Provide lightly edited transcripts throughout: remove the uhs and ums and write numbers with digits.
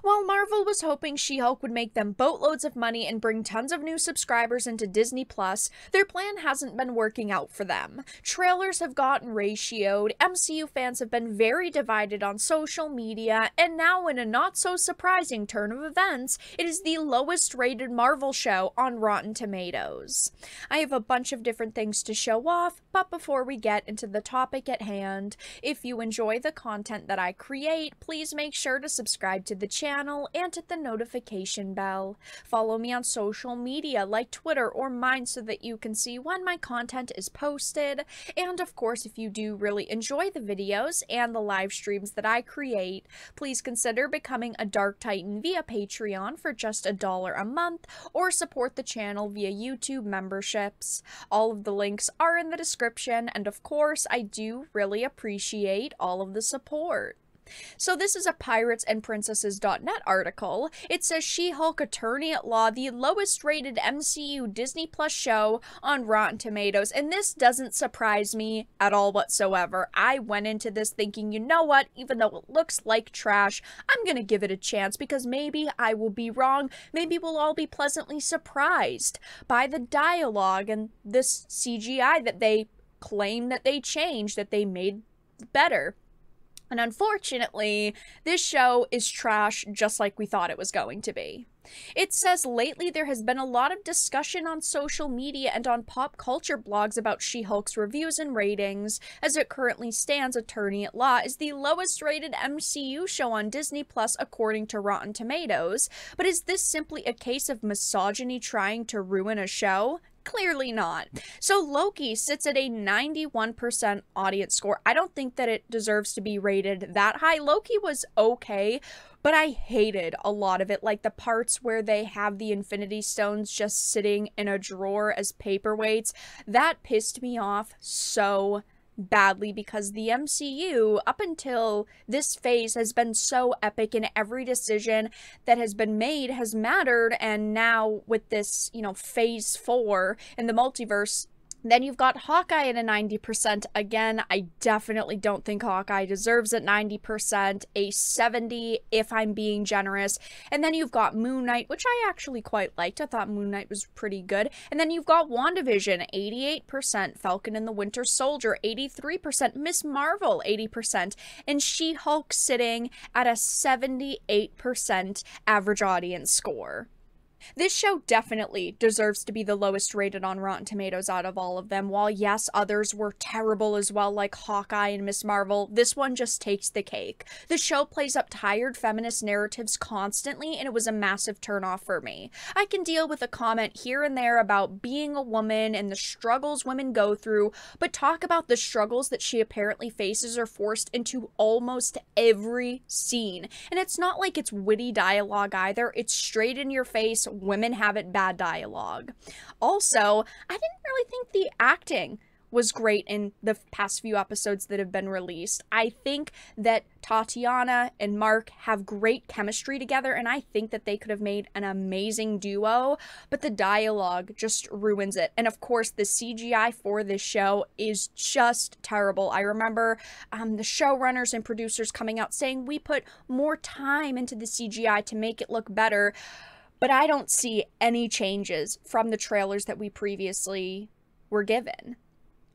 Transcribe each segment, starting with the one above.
While Marvel was hoping She-Hulk would make them boatloads of money and bring tons of new subscribers into Disney Plus, their plan hasn't been working out for them. Trailers have gotten ratioed, MCU fans have been very divided on social media, and now in a not-so-surprising turn of events, it is the lowest-rated Marvel show on Rotten Tomatoes. I have a bunch of different things to show off, but before we get into the topic at hand, if you enjoy the content that I create, please make sure to subscribe to the channel and hit the notification bell. Follow me on social media like Twitter or mine so that you can see when my content is posted. And of course, if you do really enjoy the videos and the live streams that I create, please consider becoming a Dark Titan via Patreon for just $1 a month, or support the channel via YouTube memberships. All of the links are in the description, and of course, I do really appreciate all of the support. So this is a piratesandprincesses.net article. It says She-Hulk Attorney at Law, the lowest rated MCU Disney Plus show on Rotten Tomatoes. And this doesn't surprise me at all whatsoever. I went into this thinking, you know what, even though it looks like trash, I'm gonna give it a chance because maybe I will be wrong. Maybe we'll all be pleasantly surprised by the dialogue and this CGI that they claim that they changed, that they made better. And unfortunately, this show is trash just like we thought it was going to be. It says lately there has been a lot of discussion on social media and on pop culture blogs about She-Hulk's reviews and ratings. As it currently stands, Attorney at Law is the lowest rated MCU show on Disney Plus according to Rotten Tomatoes. But is this simply a case of misogyny trying to ruin a show? Clearly not. So Loki sits at a 91% audience score. I don't think that it deserves to be rated that high. Loki was okay, but I hated a lot of it, like the parts where they have the Infinity Stones just sitting in a drawer as paperweights. That pissed me off so badly because the MCU, up until this phase, has been so epic, and every decision that has been made has mattered. And now with this, phase 4 in the multiverse, then you've got Hawkeye at a 90%. Again, I definitely don't think Hawkeye deserves at 90%, a 70 if I'm being generous. And then you've got Moon Knight, which I actually quite liked. I thought Moon Knight was pretty good. And then you've got WandaVision, 88%, Falcon and the Winter Soldier, 83%, Miss Marvel, 80%, and She-Hulk sitting at a 78% average audience score. This show definitely deserves to be the lowest rated on Rotten Tomatoes out of all of them. While yes, others were terrible as well, like Hawkeye and Miss Marvel, this one just takes the cake. The show plays up tired feminist narratives constantly, and it was a massive turnoff for me. I can deal with a comment here and there about being a woman and the struggles women go through, but talk about the struggles that she apparently faces or forced into almost every scene. And it's not like it's witty dialogue either, it's straight in your face. Women have it bad dialogue. Also, I didn't really think the acting was great in the past few episodes that have been released. I think that Tatiana and Mark have great chemistry together, and I think that they could have made an amazing duo, but the dialogue just ruins it. And of course, the CGI for this show is just terrible. I remember the showrunners and producers coming out saying, we put more time into the CGI to make it look better. But I don't see any changes from the trailers that we previously were given.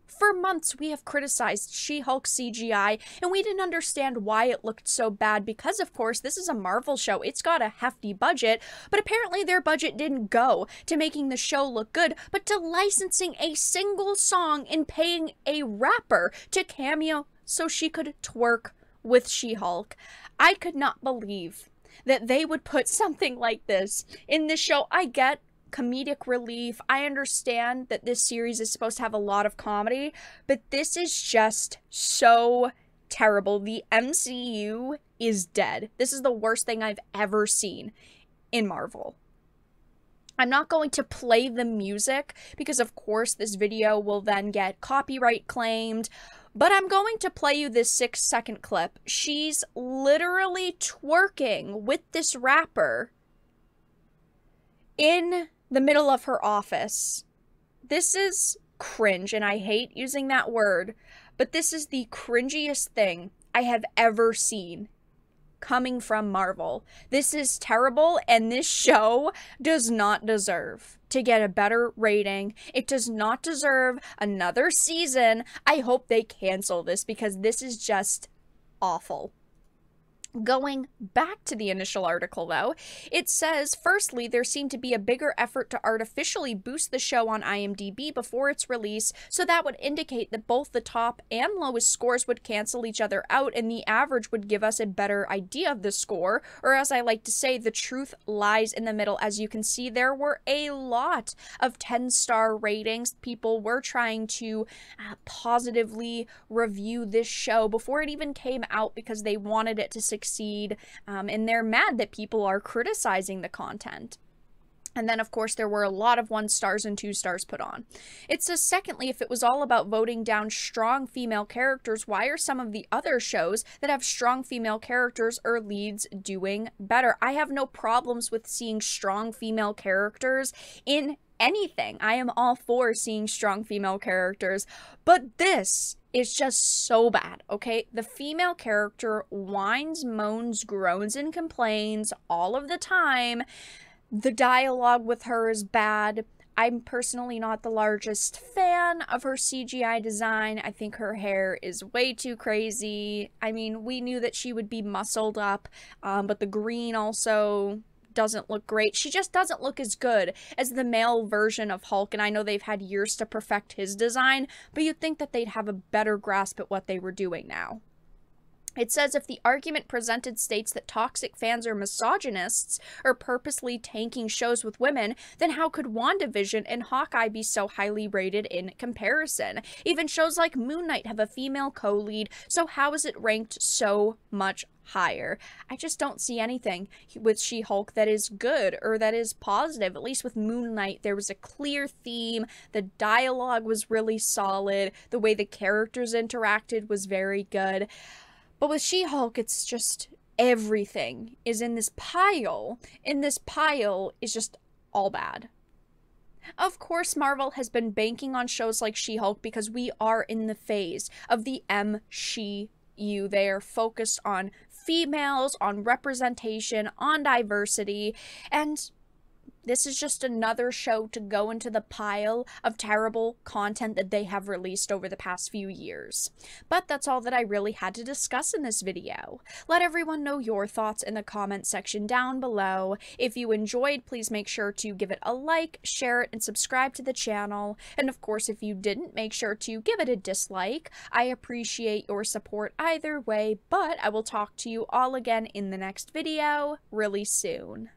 For months, we have criticized She-Hulk CGI, and we didn't understand why it looked so bad because, of course, this is a Marvel show. It's got a hefty budget, but apparently their budget didn't go to making the show look good, but to licensing a single song and paying a rapper to cameo so she could twerk with She-Hulk. I could not believe that they would put something like this in this show. I get comedic relief. I understand that this series is supposed to have a lot of comedy, but this is just so terrible. The MCU is dead. This is the worst thing I've ever seen in Marvel. I'm not going to play the music because, of course, this video will then get copyright claimed. But I'm going to play you this 6-second clip. She's literally twerking with this rapper in the middle of her office. This is cringe, and I hate using that word, but this is the cringiest thing I have ever seen coming from Marvel. This is terrible, and this show does not deserve to get a better rating. It does not deserve another season. I hope they cancel this because this is just awful. Going back to the initial article, though, it says, firstly, there seemed to be a bigger effort to artificially boost the show on IMDb before its release, so that would indicate that both the top and lowest scores would cancel each other out, and the average would give us a better idea of the score, or as I like to say, the truth lies in the middle. As you can see, there were a lot of 10-star ratings. People were trying to positively review this show before it even came out because they wanted it to succeed, and they're mad that people are criticizing the content. And then, of course, there were a lot of 1 stars and 2 stars put on. It says, secondly, if it was all about voting down strong female characters, why are some of the other shows that have strong female characters or leads doing better? I have no problems with seeing strong female characters in anything. I am all for seeing strong female characters, but this is just so bad, okay? The female character whines, moans, groans, and complains all of the time. The dialogue with her is bad. I'm personally not the largest fan of her CGI design. I think her hair is way too crazy. I mean, we knew that she would be muscled up, but the green also doesn't look great. She just doesn't look as good as the male version of Hulk, and I know they've had years to perfect his design, but you'd think that they'd have a better grasp at what they were doing now. It says, if the argument presented states that toxic fans are misogynists or purposely tanking shows with women, then how could WandaVision and Hawkeye be so highly rated in comparison? Even shows like Moon Knight have a female co-lead, so how is it ranked so much higher? I just don't see anything with She-Hulk that is good or that is positive. At least with Moon Knight, there was a clear theme. The dialogue was really solid. The way the characters interacted was very good. But with She-Hulk, it's just everything is in this pile, and this pile is just all bad. Of course, Marvel has been banking on shows like She-Hulk because we are in the phase of the MCU. They are focused on females, on representation, on diversity, and this is just another show to go into the pile of terrible content that they have released over the past few years. But that's all that I really had to discuss in this video. Let everyone know your thoughts in the comment section down below. If you enjoyed, please make sure to give it a like, share it, and subscribe to the channel. And of course, if you didn't, make sure to give it a dislike. I appreciate your support either way, but I will talk to you all again in the next video really soon.